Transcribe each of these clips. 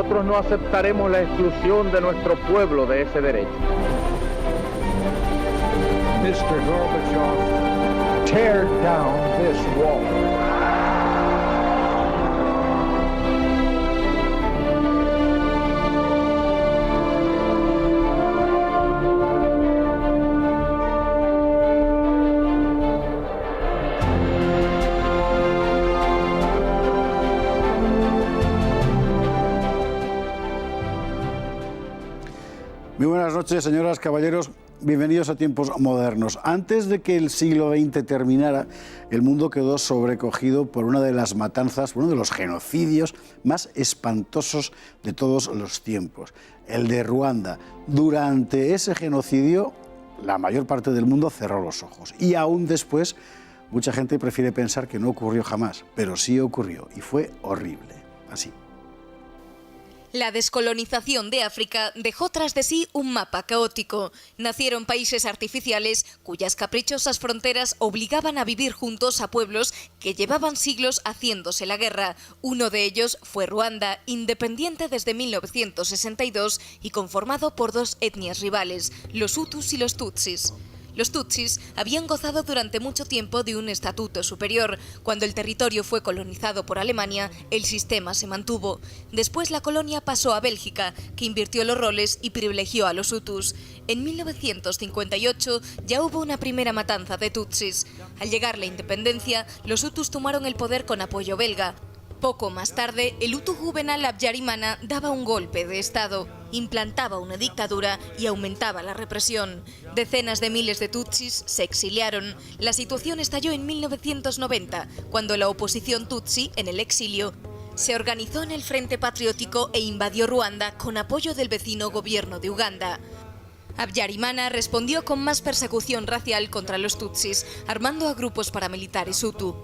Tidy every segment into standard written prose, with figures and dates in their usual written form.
nosotros no aceptaremos la exclusión de nuestro pueblo de ese derecho. Mr. Gorbachev, tear down this wall. Muy buenas noches, señoras, caballeros. Bienvenidos a tiempos modernos. Antes de que el siglo XX terminara, el mundo quedó sobrecogido por una de las matanzas, por uno de los genocidios más espantosos de todos los tiempos, el de Ruanda. Durante ese genocidio, la mayor parte del mundo cerró los ojos. Y aún después, mucha gente prefiere pensar que no ocurrió jamás, pero sí ocurrió y fue horrible. Así. La descolonización de África dejó tras de sí un mapa caótico. Nacieron países artificiales cuyas caprichosas fronteras obligaban a vivir juntos a pueblos que llevaban siglos haciéndose la guerra. Uno de ellos fue Ruanda, independiente desde 1962 y conformado por dos etnias rivales, los Hutus y los Tutsis. Los Tutsis habían gozado durante mucho tiempo de un estatuto superior. Cuando el territorio fue colonizado por Alemania, el sistema se mantuvo. Después la colonia pasó a Bélgica, que invirtió los roles y privilegió a los Hutus. En 1958 ya hubo una primera matanza de Tutsis. Al llegar la independencia, los Hutus tomaron el poder con apoyo belga. Poco más tarde, el Hutu Juvenal Habyarimana daba un golpe de Estado, implantaba una dictadura y aumentaba la represión. Decenas de miles de Tutsis se exiliaron. La situación estalló en 1990, cuando la oposición Tutsi, en el exilio, se organizó en el Frente Patriótico e invadió Ruanda con apoyo del vecino gobierno de Uganda. Habyarimana respondió con más persecución racial contra los Tutsis, armando a grupos paramilitares Hutu.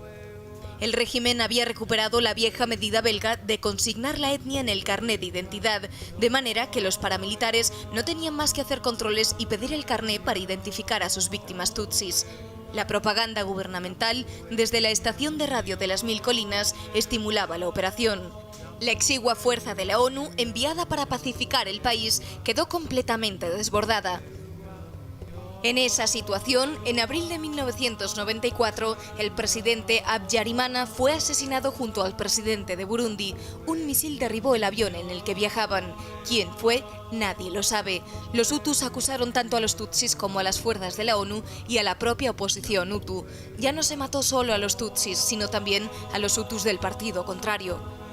El régimen había recuperado la vieja medida belga de consignar la etnia en el carné de identidad, de manera que los paramilitares no tenían más que hacer controles y pedir el carné para identificar a sus víctimas tutsis. La propaganda gubernamental, desde la estación de radio de las Mil Colinas, estimulaba la operación. La exigua fuerza de la ONU, enviada para pacificar el país, quedó completamente desbordada. En esa situación, en abril de 1994, el presidente Habyarimana fue asesinado junto al presidente de Burundi. Un misil derribó el avión en el que viajaban. ¿Quién fue? Nadie lo sabe. Los Hutus acusaron tanto a los Tutsis como a las fuerzas de la ONU y a la propia oposición Hutu. Ya no se mató solo a los Tutsis, sino también a los Hutus del partido contrario.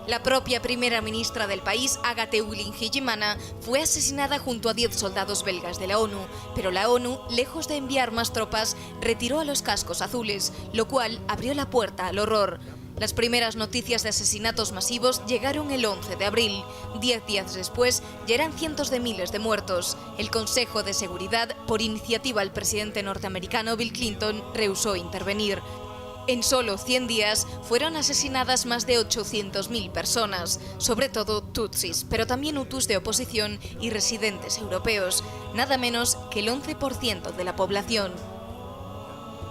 La propia primera ministra del país, Agathe Uwilingiyimana, fue asesinada junto a 10 soldados belgas de la ONU, pero la ONU, lejos de enviar más tropas, retiró a los cascos azules, lo cual abrió la puerta al horror. Las primeras noticias de asesinatos masivos llegaron el 11 de abril. 10 días después, ya eran cientos de miles de muertos. El Consejo de Seguridad, por iniciativa del presidente norteamericano Bill Clinton, rehusó intervenir. En solo 100 días fueron asesinadas más de 800.000 personas, sobre todo tutsis, pero también hutus de oposición y residentes europeos, nada menos que el 11% de la población.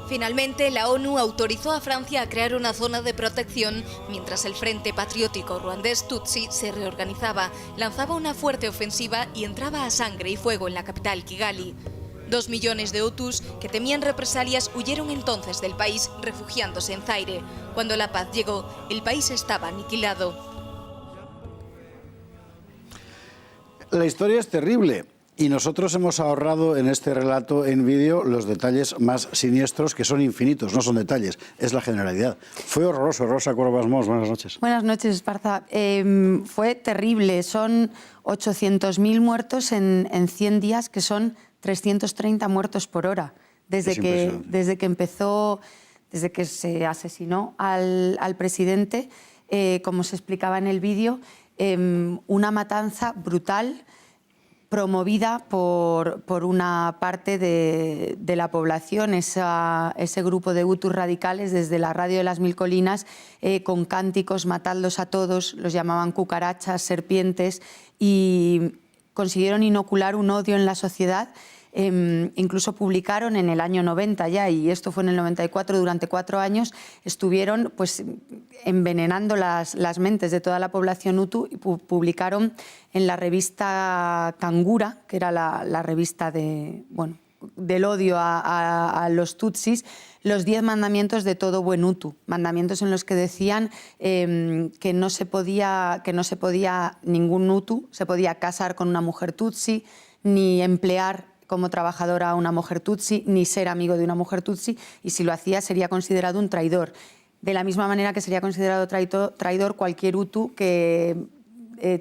Finalmente, la ONU autorizó a Francia a crear una zona de protección mientras el Frente Patriótico Ruandés Tutsi se reorganizaba, lanzaba una fuerte ofensiva y entraba a sangre y fuego en la capital Kigali. 2 millones de Hutus que temían represalias huyeron entonces del país, refugiándose en Zaire. Cuando la paz llegó, el país estaba aniquilado. La historia es terrible y nosotros hemos ahorrado en este relato en vídeo los detalles más siniestros, que son infinitos, no son detalles, es la generalidad. Fue horroroso. Rosa Cuervas Mos, buenas noches. Buenas noches, Esparza. Fue terrible, son 800.000 muertos en 100 días, que son 330 muertos por hora, desde que se asesinó al presidente, como se explicaba en el vídeo, una matanza brutal promovida por una parte de la población, ese grupo de hutus radicales desde la radio de las Mil Colinas, con cánticos, matadlos a todos, los llamaban cucarachas, serpientes, y consiguieron inocular un odio en la sociedad Incluso publicaron en el año 90 ya, y esto fue en el 94, durante 4 años, estuvieron pues envenenando las mentes de toda la población hutu y publicaron en la revista Kangura, que era la revista del odio a los tutsis, los 10 mandamientos de todo buen hutu, mandamientos en los que decían que no se podía ningún hutu se podía casar con una mujer tutsi, ni emplear como trabajadora a una mujer tutsi, ni ser amigo de una mujer tutsi, y si lo hacía sería considerado un traidor. De la misma manera que sería considerado traidor cualquier hutu que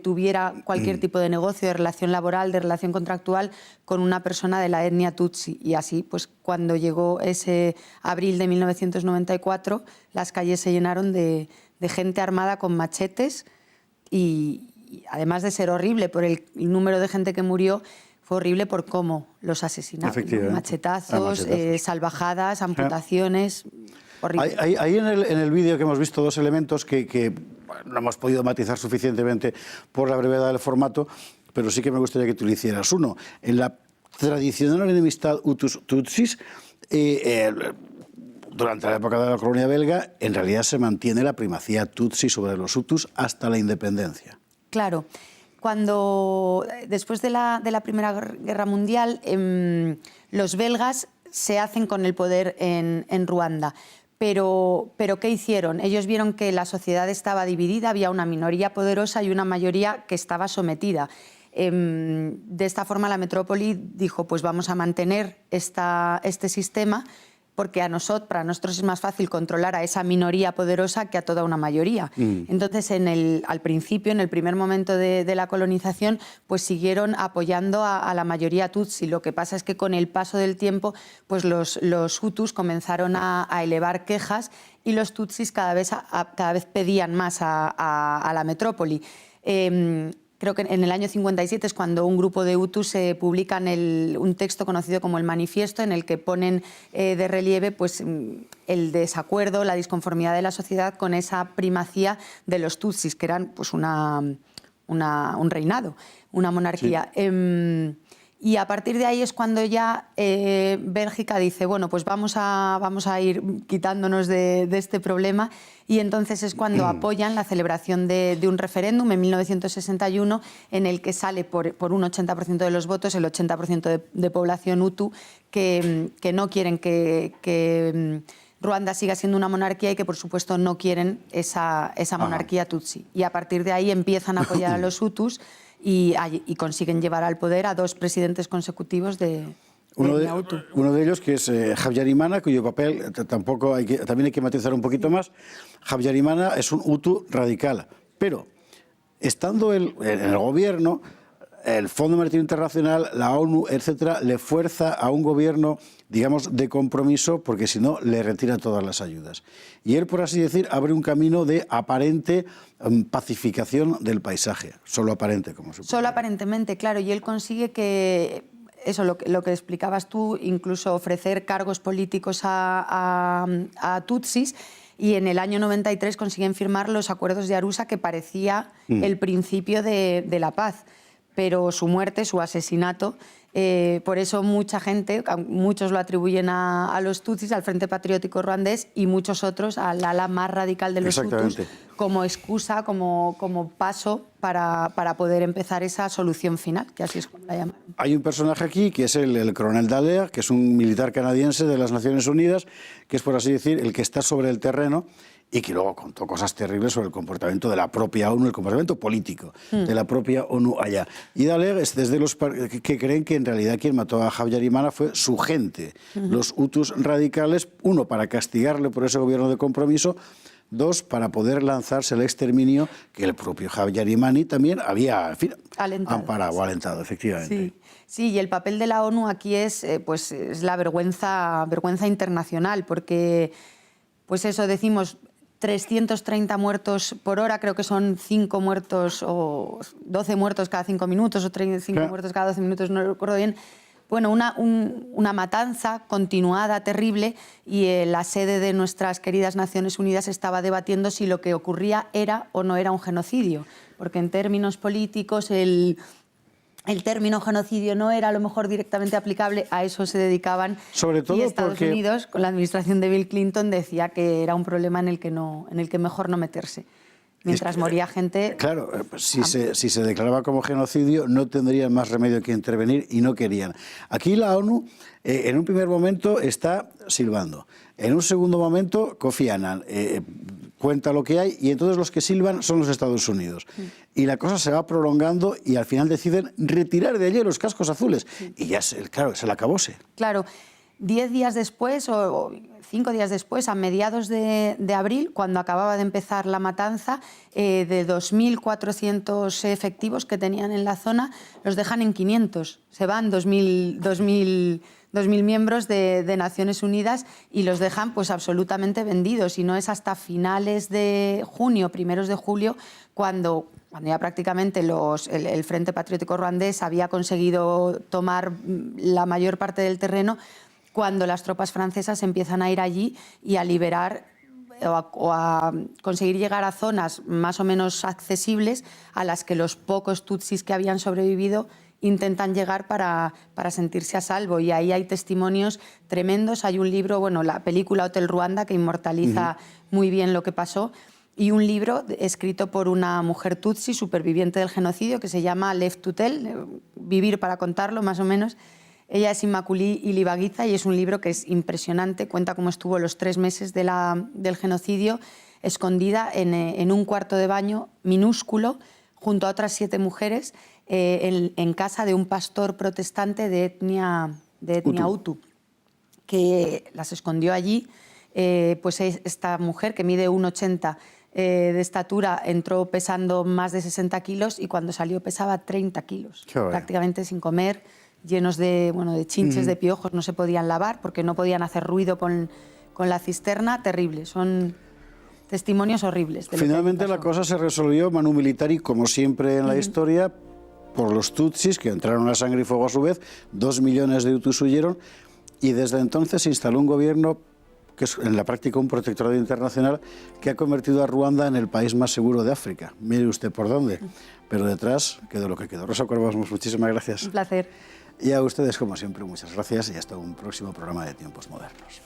tuviera cualquier tipo de negocio, de relación laboral, de relación contractual con una persona de la etnia tutsi. Y así, pues cuando llegó ese abril de 1994, las calles se llenaron de gente armada con machetes y además de ser horrible por el número de gente que murió, fue horrible por cómo los asesinaron. Machetazos, salvajadas, amputaciones. Horrible. Hay en el vídeo que hemos visto 2 elementos que no hemos podido matizar suficientemente por la brevedad del formato, pero sí que me gustaría que tú lo hicieras. Uno, en la tradicional enemistad Hutus-Tutsis, durante la época de la colonia belga, en realidad se mantiene la primacía Tutsi sobre los Hutus hasta la independencia. Claro. Después de la Primera Guerra Mundial, los belgas se hacen con el poder en Ruanda. Pero ¿qué hicieron? Ellos vieron que la sociedad estaba dividida, había una minoría poderosa y una mayoría que estaba sometida. De esta forma la metrópoli dijo, pues vamos a mantener este sistema, porque para nosotros es más fácil controlar a esa minoría poderosa que a toda una mayoría. Entonces, al principio, en el primer momento de la colonización, pues siguieron apoyando a la mayoría tutsi. Lo que pasa es que con el paso del tiempo, pues los hutus comenzaron a elevar quejas y los tutsis cada vez pedían más a la metrópoli. Creo que en el año 57 es cuando un grupo de hutus publican un texto conocido como el manifiesto, en el que ponen de relieve pues, el desacuerdo, la disconformidad de la sociedad con esa primacía de los tutsis, que eran pues, un reinado, una monarquía. Sí. Y a partir de ahí es cuando ya Bélgica dice, bueno, pues vamos a ir quitándonos de este problema, y entonces es cuando apoyan la celebración de un referéndum en 1961 en el que sale por un 80% de los votos el 80% de población hutu que no quieren que Ruanda siga siendo una monarquía y que, por supuesto, no quieren esa monarquía tutsi. Y a partir de ahí empiezan a apoyar a los hutus y consiguen llevar al poder a 2 presidentes consecutivos de uno de ellos, que es Habyarimana, cuyo papel también hay que matizar un poquito más. Habyarimana es un hutu radical, pero estando él en el gobierno, el Fondo Monetario Internacional, la ONU, etcétera, le fuerza a un gobierno, digamos, de compromiso, porque si no, le retira todas las ayudas. Y él, por así decir, abre un camino de aparente pacificación del paisaje. Solo aparente, como se puede. Solo aparentemente, claro. Y él consigue que, eso, lo que explicabas tú, incluso ofrecer cargos políticos a tutsis. Y en el año 93 consiguen firmar los acuerdos de Arusha, que parecía el principio de la paz. Pero su muerte, su asesinato, por eso mucha gente, muchos lo atribuyen a los tutsis, al Frente Patriótico Ruandés, y muchos otros al ala más radical de los hutus, como excusa, como paso para poder empezar esa solución final, que así es como la llaman. Hay un personaje aquí que es el coronel Dallaire, que es un militar canadiense de las Naciones Unidas, que es, por así decir, el que está sobre el terreno y que luego contó cosas terribles sobre el comportamiento de la propia ONU, el comportamiento político de la propia ONU allá. Y Dallaire es desde los que creen que en realidad quien mató a Habyarimana fue su gente, los hutus radicales, 1, para castigarle por ese gobierno de compromiso, 2, para poder lanzarse el exterminio que el propio Habyarimana también había, en fin, amparado, alentado, efectivamente. Sí, y el papel de la ONU aquí es la vergüenza internacional, porque, pues eso, decimos 330 muertos por hora, creo que son 5 muertos o 12 muertos cada 5 minutos o 35 muertos cada 12 minutos, no recuerdo bien. Bueno, una matanza continuada, terrible, y la sede de nuestras queridas Naciones Unidas estaba debatiendo si lo que ocurría era o no era un genocidio, porque en términos políticos el término genocidio no era a lo mejor directamente aplicable, a eso se dedicaban. Sobre todo y Estados porque... Unidos, con la administración de Bill Clinton, decía que era un problema en el que mejor no meterse. Mientras moría gente... Claro, si se declaraba como genocidio no tendrían más remedio que intervenir y no querían. Aquí la ONU en un primer momento está silbando. En un segundo momento Kofi Annan cuenta lo que hay y entonces los que silban son los Estados Unidos. Y la cosa se va prolongando y al final deciden retirar de allí los cascos azules. Y ya, claro, se la acabóse. Claro, 10 días después o 5 días después, a mediados de abril, cuando acababa de empezar la matanza, de 2.400 efectivos que tenían en la zona, los dejan en 500. Se van 2.000 miembros de Naciones Unidas y los dejan pues absolutamente vendidos. Y no es hasta finales de junio, primeros de julio, cuando ya prácticamente el Frente Patriótico Ruandés había conseguido tomar la mayor parte del terreno, cuando las tropas francesas empiezan a ir allí y a liberar o a conseguir llegar a zonas más o menos accesibles a las que los pocos tutsis que habían sobrevivido intentan llegar para sentirse a salvo. Y ahí hay testimonios tremendos. Hay un libro, bueno, la película Hotel Ruanda, que inmortaliza muy bien lo que pasó, y un libro escrito por una mujer tutsi superviviente del genocidio que se llama Left to Tell, Vivir para contarlo, más o menos. Ella es Immaculée Ilibagiza y es un libro que es impresionante. Cuenta cómo estuvo los 3 meses del genocidio escondida en un cuarto de baño minúsculo junto a otras 7 mujeres en casa de un pastor protestante de etnia Hutu, que las escondió allí. Pues esta mujer, que mide 1,80 de estatura, entró pesando más de 60 kilos y cuando salió pesaba 30 kilos, prácticamente sin comer, llenos de chinches, de piojos, no se podían lavar porque no podían hacer ruido con la cisterna. Terrible, son testimonios horribles. Finalmente la cosa se resolvió manu militari, como siempre en la historia, por los tutsis, que entraron a sangre y fuego a su vez. 2 millones de hutus huyeron y desde entonces se instaló un gobierno que es en la práctica un protectorado internacional que ha convertido a Ruanda en el país más seguro de África. Mire usted por dónde, pero detrás quedó lo que quedó. Rosa Cuervas, muchísimas gracias. Un placer. Y a ustedes, como siempre, muchas gracias y hasta un próximo programa de Tiempos Modernos.